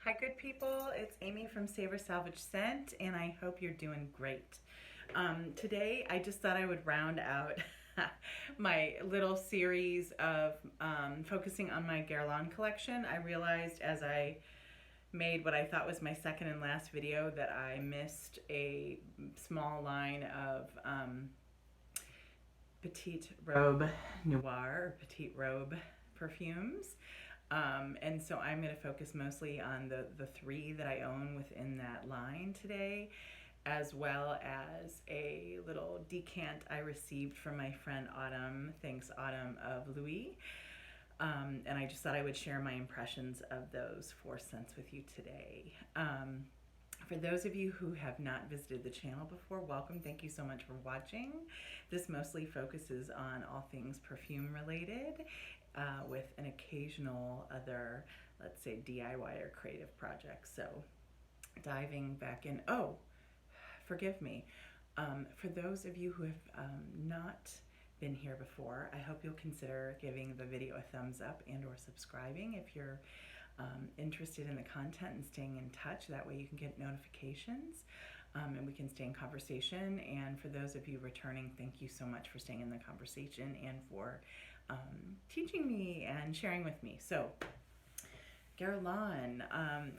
Hi, good people. It's Amy from Savor Salvage Scent, and I hope you're doing great. Today, I just thought I would round out my little series of focusing on my Guerlain collection. I realized as I made what I thought was my second and last video that I missed a small line of Petite Robe Noir, or Petite Robe perfumes. And so I'm going to focus mostly on the three that I own within that line today, as well as a little decant I received from my friend Autumn, thanks Autumn of Louis. And I just thought I would share my impressions of those four scents with you today. For those of you who have not visited the channel before, welcome. Thank you so much for watching. This mostly focuses on all things perfume related, with an occasional other, let's say, DIY or creative project. So diving back in. Oh, forgive me. For those of you who have not been here before, I hope you'll consider giving the video a thumbs up and or subscribing if you're interested in the content and staying in touch. That way you can get notifications and we can stay in conversation. And for those of you returning, thank you so much for staying in the conversation and for teaching me and sharing with me. So Guerlain,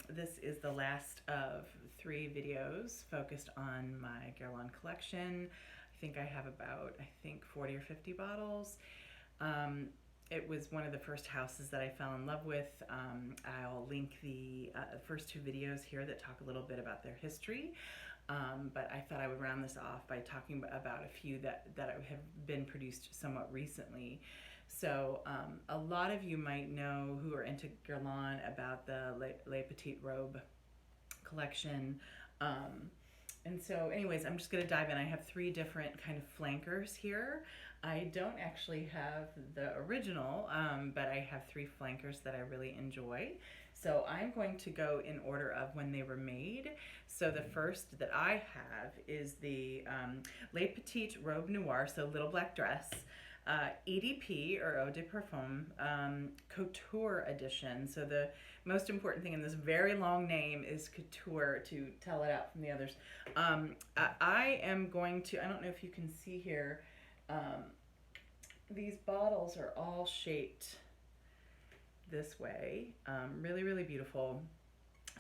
this is the last of three videos focused on my Guerlain collection. I think I have about 40 or 50 bottles. It was one of the first houses that I fell in love with. I'll link the first two videos here that talk a little bit about their history. But I thought I would round this off by talking about a few that have been produced somewhat recently. So a lot of you might know who are into Guerlain about the Les Petite Robe collection. And so anyways, I'm just going to dive in. I have three different kind of flankers here. I don't actually have the original, but I have three flankers that I really enjoy. So I'm going to go in order of when they were made. So the first that I have is the Les Petite Robe Noir, so Little Black Dress, EDP, or Eau de Parfum, Couture edition. So the most important thing in this very long name is Couture to tell it out from the others. I am going to, I don't know if you can see here, these bottles are all shaped this way. Really, really beautiful.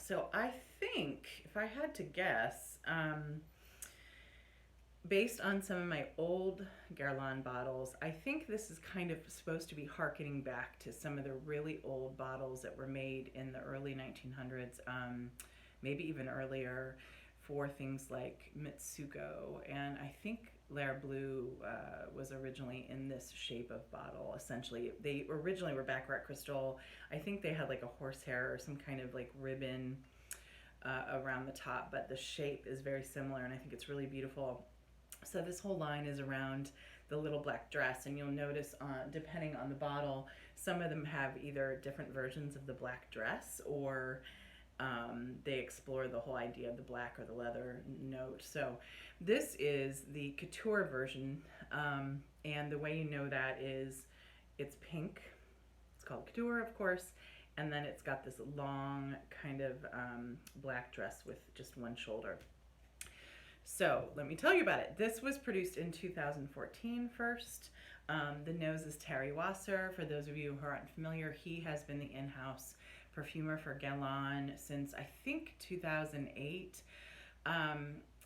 So I think, if I had to guess, based on some of my old Guerlain bottles, I think this is kind of supposed to be harkening back to some of the really old bottles that were made in the early 1900s, maybe even earlier, for things like Mitsuko. And I think L'Air Bleu was originally in this shape of bottle, essentially. They originally were Baccarat Crystal. I think they had like a horsehair or some kind of like ribbon around the top, but the shape is very similar, and I think it's really beautiful. So this whole line is around the little black dress, and you'll notice depending on the bottle, some of them have either different versions of the black dress, or they explore the whole idea of the black or the leather note. So this is the Couture version, and the way you know that is it's pink. It's called Couture, of course, and then it's got this long kind of black dress with just one shoulder. So let me tell you about it. This was produced in 2014 first. The nose is Terry Wasser. For those of you who aren't familiar, he has been the in-house perfumer for Guerlain since I think 2008.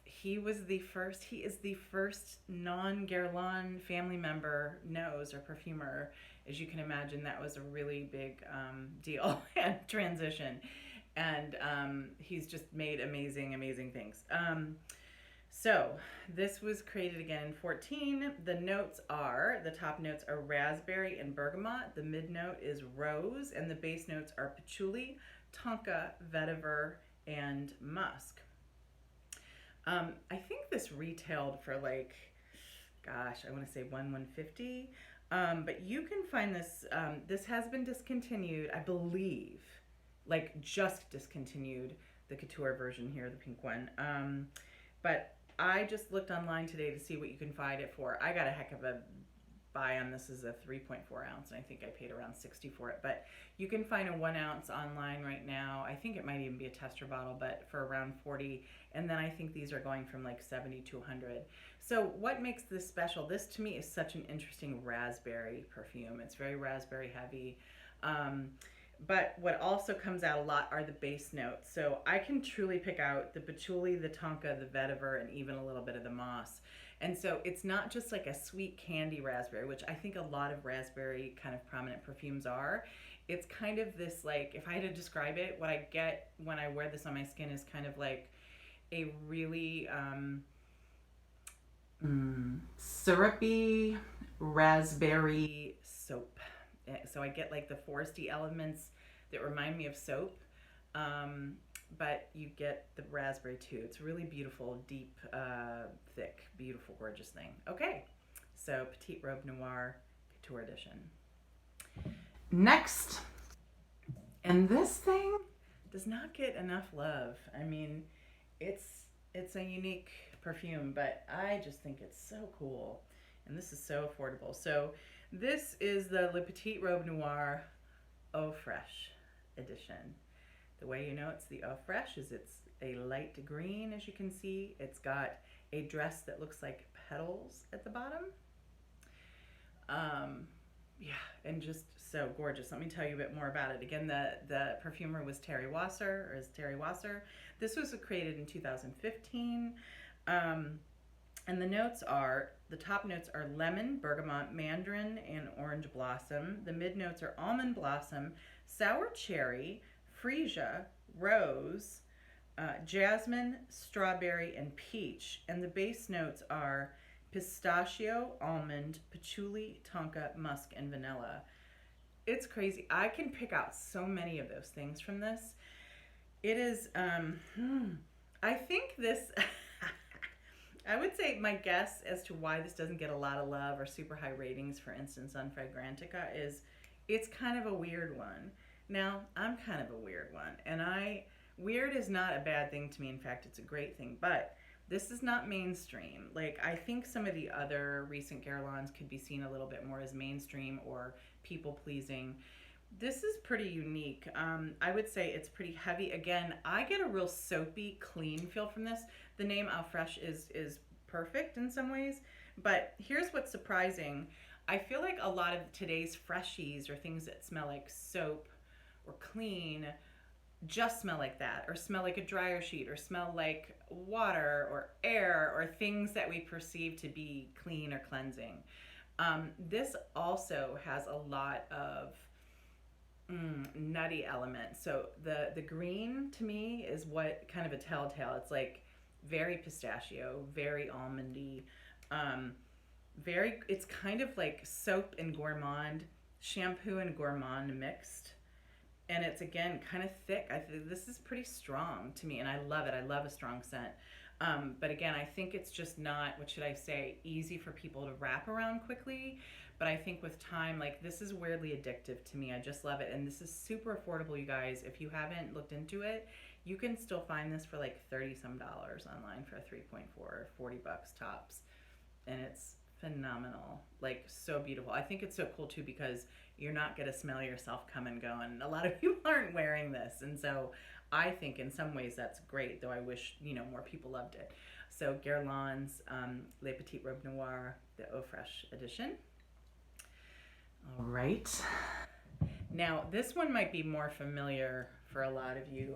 He is the first non-Guerlain family member nose or perfumer. As you can imagine, that was a really big deal and transition. And he's just made amazing, amazing things. So this was created again in 14. The notes are, the top notes are raspberry and bergamot. The mid note is rose, and the base notes are patchouli, tonka, vetiver, and musk. I think this retailed for like, gosh, I want to say $150. But you can find this, this has been discontinued, I believe, like just discontinued, the Couture version here, the pink one. But I just looked online today to see what you can find it for. I got a heck of a buy on this is a 3.4 ounce, and I think I paid around 60 for it. But you can find a 1 ounce online right now. I think it might even be a tester bottle, but for around 40. And then I think these are going from like 70 to 100. So what makes this special? This to me is such an interesting raspberry perfume. It's very raspberry heavy. But what also comes out a lot are the base notes. So I can truly pick out the patchouli, the tonka, the vetiver, and even a little bit of the moss. And so it's not just like a sweet candy raspberry, which I think a lot of raspberry kind of prominent perfumes are. It's kind of this, like, if I had to describe it, what I get when I wear this on my skin is kind of like a really syrupy raspberry soap. So I get like the foresty elements that remind me of soap, but you get the raspberry too. It's really beautiful, deep, thick, beautiful, gorgeous thing. Okay, so Petite Robe Noir Couture Edition. Next, and this thing does not get enough love. I mean, it's a unique perfume, but I just think it's so cool, and this is so affordable. So this is the Le Petite Robe Noir Eau Fraiche edition. The way you know it's the Eau Fraiche is it's a light green, as you can see. It's got a dress that looks like petals at the bottom. Yeah, and just so gorgeous. Let me tell you a bit more about it. Again, the perfumer was Terry Wasser, or is Terry Wasser. This was created in 2015. And the notes are, the top notes are lemon, bergamot, mandarin, and orange blossom. The mid notes are almond blossom, sour cherry, freesia, rose, jasmine, strawberry, and peach. And the base notes are pistachio, almond, patchouli, tonka, musk, and vanilla. It's crazy. I can pick out so many of those things from this. It is, I think this... I would say my guess as to why this doesn't get a lot of love or super high ratings, for instance, on Fragrantica, is it's kind of a weird one. Now, I'm kind of a weird one, and weird is not a bad thing to me. In fact, it's a great thing, but this is not mainstream. Like, I think some of the other recent Guerlains could be seen a little bit more as mainstream or people-pleasing. This is pretty unique. I would say it's pretty heavy. Again, I get a real soapy, clean feel from this. The name Eau Fraiche is perfect in some ways, but here's what's surprising. I feel like a lot of today's freshies or things that smell like soap or clean just smell like that, or smell like a dryer sheet, or smell like water or air, or things that we perceive to be clean or cleansing. This also has a lot of nutty element. So the green to me is what kind of a telltale. It's like very pistachio, very almondy, it's kind of like soap and gourmand, shampoo and gourmand mixed. And it's, again, kind of thick. This is pretty strong to me, and I love it. I love a strong scent. But again, I think it's just not, what should I say, easy for people to wrap around quickly. But I think with time, like, this is weirdly addictive to me. I just love it. And this is super affordable, you guys. If you haven't looked into it, you can still find this for like $30-some online for a 3.4 or 40 bucks tops. And it's phenomenal. Like, so beautiful. I think it's so cool too because you're not going to smell yourself come and go. And a lot of people aren't wearing this. And so I think in some ways that's great, though I wish, more people loved it. So Guerlain's Le Petite Robe Noir, the Eau Fraiche edition. All right. Now, this one might be more familiar for a lot of you.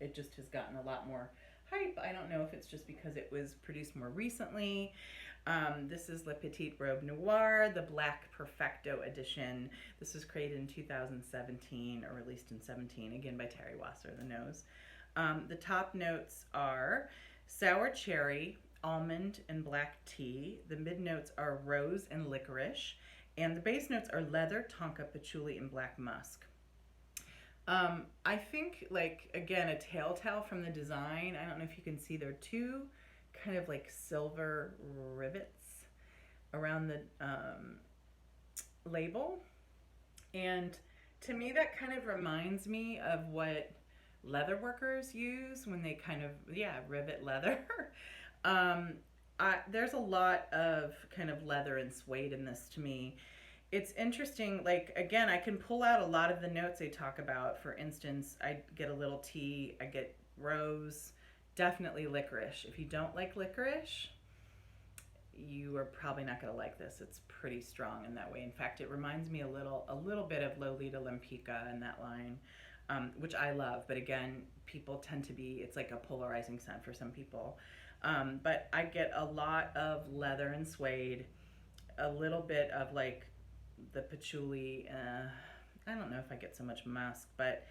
It just has gotten a lot more hype. I don't know if it's just because it was produced more recently. This is Le Petite Robe Noir, the Black Perfecto edition. This was created in 2017 or released in 17, again by Terry Wasser, the nose. The top notes are sour cherry, almond, and black tea. The mid notes are rose and licorice. And the base notes are leather, tonka, patchouli, and black musk. I think, like, again, a telltale from the design. I don't know if you can see there are two kind of like silver rivets around the label. And to me, that kind of reminds me of what leather workers use when they kind of, rivet leather. There's a lot of kind of leather and suede in this to me. It's interesting, like, again, I can pull out a lot of the notes they talk about. For instance, I get a little tea, I get rose, definitely licorice. If you don't like licorice, you are probably not going to like this. It's pretty strong in that way. In fact, it reminds me a little bit of Lolita Limpica in that line, which I love. But again, people tend to be, it's like a polarizing scent for some people. But I get a lot of leather and suede, a little bit of like the patchouli. I don't know if I get so much musk, but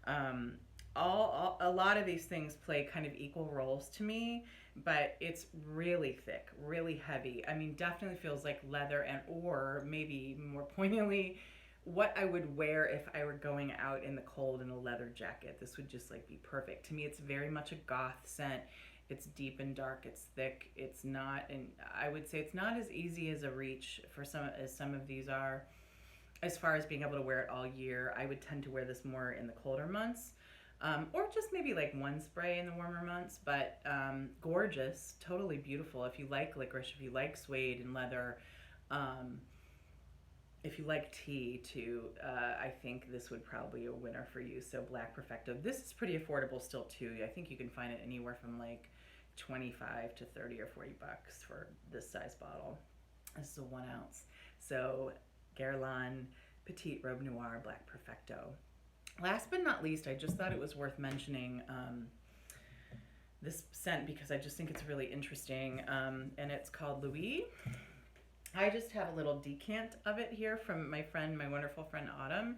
um, a lot of these things play kind of equal roles to me, but it's really thick, really heavy. I mean, definitely feels like leather, and or maybe more poignantly, what I would wear if I were going out in the cold in a leather jacket. This would just like be perfect. To me, it's very much a goth scent. It's deep and dark, it's thick. It's not, and I would say it's not as easy as a reach for some as some of these are. As far as being able to wear it all year, I would tend to wear this more in the colder months, or just maybe like one spray in the warmer months. But gorgeous, totally beautiful. If you like licorice, if you like suede and leather, um, if you like tea too, I think this would probably be a winner for you. So Black Perfecto. This is pretty affordable still too. I think you can find it anywhere from like 25 to 30 or 40 bucks for this size bottle. This is a 1 ounce. So Guerlain Petite Robe Noir Black Perfecto. Last but not least, I just thought it was worth mentioning this scent because I just think it's really interesting, and it's called Louis. I just have a little decant of it here from my friend, my wonderful friend Autumn.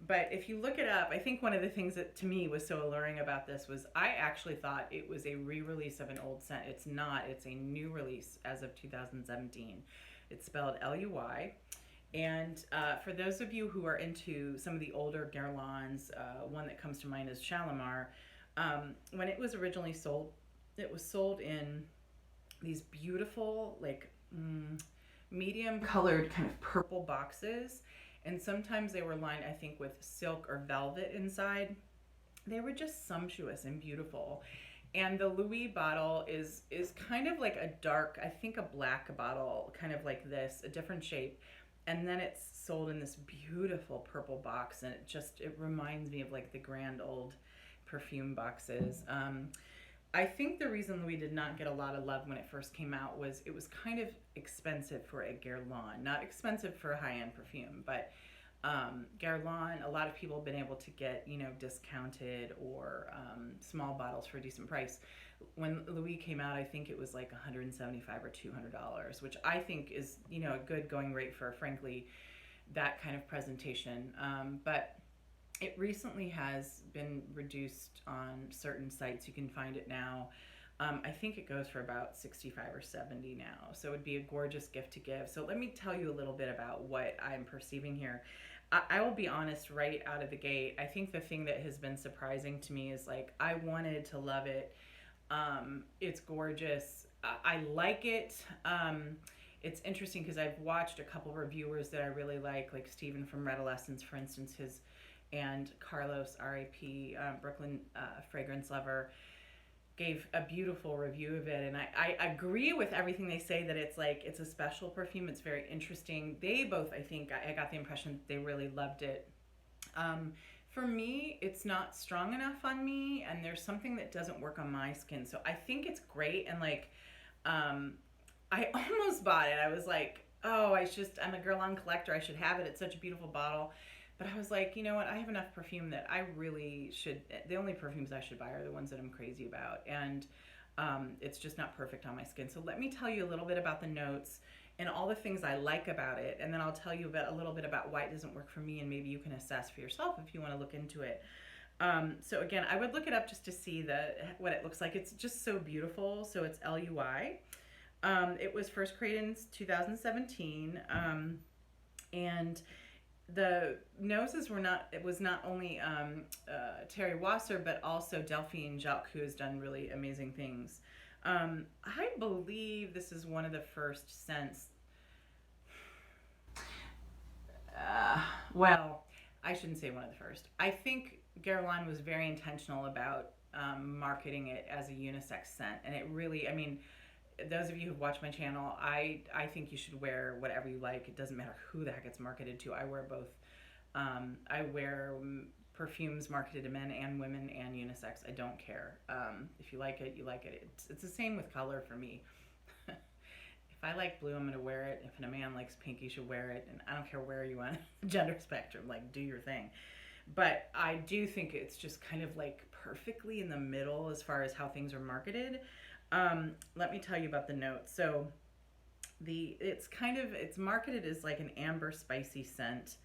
But if you look it up, I think one of the things that to me was so alluring about this was I actually thought it was a re-release of an old scent. It's not. It's a new release as of 2017. It's spelled Luy. And for those of you who are into some of the older Guerlains, one that comes to mind is Shalimar. When it was originally sold, it was sold in these beautiful, like, medium colored kind of purple boxes, and sometimes they were lined, I think, with silk or velvet inside. They were just sumptuous and beautiful. And the Louis bottle is kind of like a dark, I think a black bottle, kind of like this, a different shape. And then it's sold in this beautiful purple box, and it reminds me of like the grand old perfume boxes. I think the reason Louis did not get a lot of love when it first came out was it was kind of expensive for a Guerlain. Not expensive for a high-end perfume, but Guerlain, a lot of people have been able to get, discounted or small bottles for a decent price. When Louis came out, I think it was like $175 or $200, which I think is, a good going rate for, frankly, that kind of presentation. But it recently has been reduced on certain sites. You can find it now. I think it goes for about 65 or 70 now. So it would be a gorgeous gift to give. So let me tell you a little bit about what I'm perceiving here. I will be honest right out of the gate. I think the thing that has been surprising to me is like, I wanted to love it. It's gorgeous. I like it. It's interesting because I've watched a couple reviewers that I really like Stephen from Redolescence, for instance, and Carlos, R.I.P., Brooklyn Fragrance Lover, gave a beautiful review of it. And I agree with everything they say, that it's a special perfume. It's very interesting. They both, I think, I got the impression they really loved it. For me, it's not strong enough on me, and there's something that doesn't work on my skin. So I think it's great, and I almost bought it. I was like, oh, I'm a Guerlain collector. I should have it. It's such a beautiful bottle. But I was like, you know what? I have enough perfume that I really should. The only perfumes I should buy are the ones that I'm crazy about. And it's just not perfect on my skin. So let me tell you a little bit about the notes and all the things I like about it. And then I'll tell you a little bit about why it doesn't work for me. And maybe you can assess for yourself if you want to look into it. So again, I would look it up just to see what it looks like. It's just so beautiful. So it's Luy. It was first created in 2017. And the noses it was not only Terry Wasser, but also Delphine Jacques, who has done really amazing things. I believe this is one of the first scents. Well, I shouldn't say one of the first. I think Guerlain was very intentional about marketing it as a unisex scent. And it really, those of you who've watched my channel, I think you should wear whatever you like. It doesn't matter who the heck it's marketed to. I wear both. I wear perfumes marketed to men and women and unisex. I don't care. If you like it, you like it. It's the same with color for me. If I like blue, I'm going to wear it. If a man likes pink, you should wear it. And I don't care where you are on the gender spectrum. Like, do your thing. But I do think it's just kind of like perfectly in the middle as far as how things are marketed. Let me tell you about the notes. So it's marketed as like an amber spicy scent.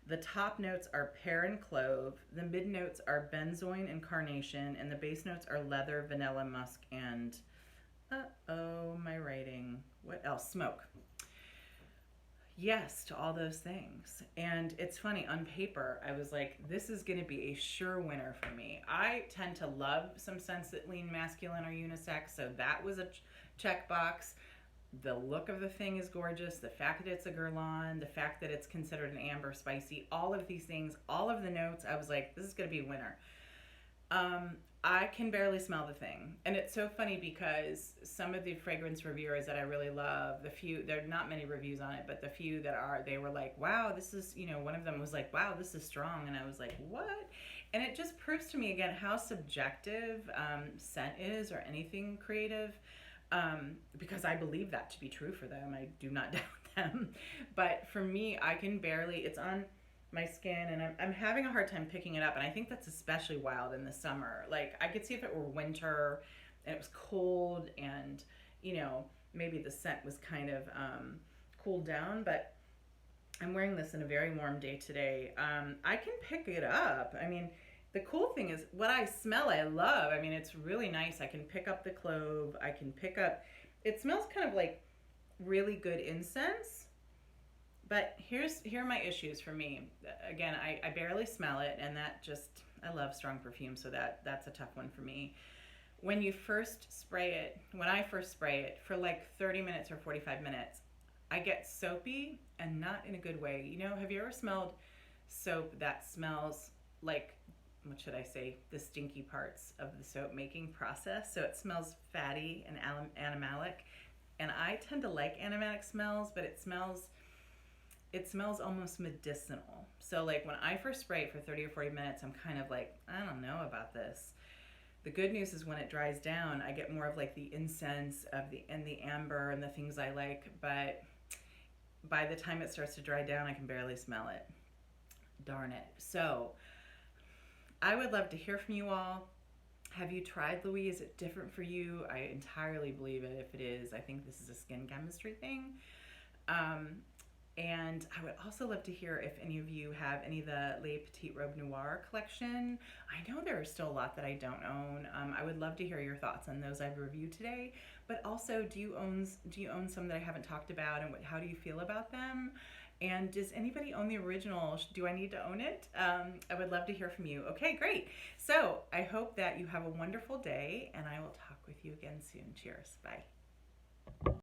The top notes are pear and clove. The mid notes are benzoin and carnation, and the base notes are leather, vanilla, musk, and my writing. What else? Smoke. Yes to all those things. And it's funny, on paper, I was like, this is going to be a sure winner for me. I tend to love some scents that lean masculine or unisex, so that was a checkbox. The look of the thing is gorgeous. The fact that it's a Guerlain, the fact that it's considered an amber spicy, all of these things, all of the notes, I was like, this is going to be a winner. I can barely smell the thing. And it's so funny because some of the fragrance reviewers that I really love, there are not many reviews on it, but the few that are, they were like, wow, this is, one of them was like, wow, this is strong. And I was like, what? And it just proves to me again how subjective scent is, or anything creative. Because I believe that to be true for them. I do not doubt them. But for me, I can barely, it's on my skin, and I'm having a hard time picking it up. And I think that's especially wild in the summer. Like, I could see if it were winter and it was cold and, maybe the scent was kind of cooled down. But I'm wearing this in a very warm day today. I can pick it up. I mean, the cool thing is what I smell, I love. I mean, it's really nice. I can pick up the clove. I can pick up, it smells kind of like really good incense. But here are my issues for me. Again, I barely smell it, and I love strong perfume, so that's a tough one for me. When I first spray it for like 30 minutes or 45 minutes, I get soapy, and not in a good way. Have you ever smelled soap that smells like, what should I say, the stinky parts of the soap making process? So it smells fatty and animalic. And I tend to like animalic smells, but it smells almost medicinal. So like when I first spray it for 30 or 40 minutes, I'm kind of like, I don't know about this. The good news is when it dries down, I get more of like the incense and the amber and the things I like. But by the time it starts to dry down, I can barely smell it. Darn it. So I would love to hear from you all. Have you tried Louis? Is it different for you? I entirely believe it. If it is, I think this is a skin chemistry thing. And I would also love to hear if any of you have any of the Petite Robe Noir collection. I know there are still a lot that I don't own. I would love to hear your thoughts on those I've reviewed today. But also, do you own some that I haven't talked about, and how do you feel about them? And does anybody own the original? Do I need to own it? I would love to hear from you. Okay, great. So I hope that you have a wonderful day, and I will talk with you again soon. Cheers. Bye.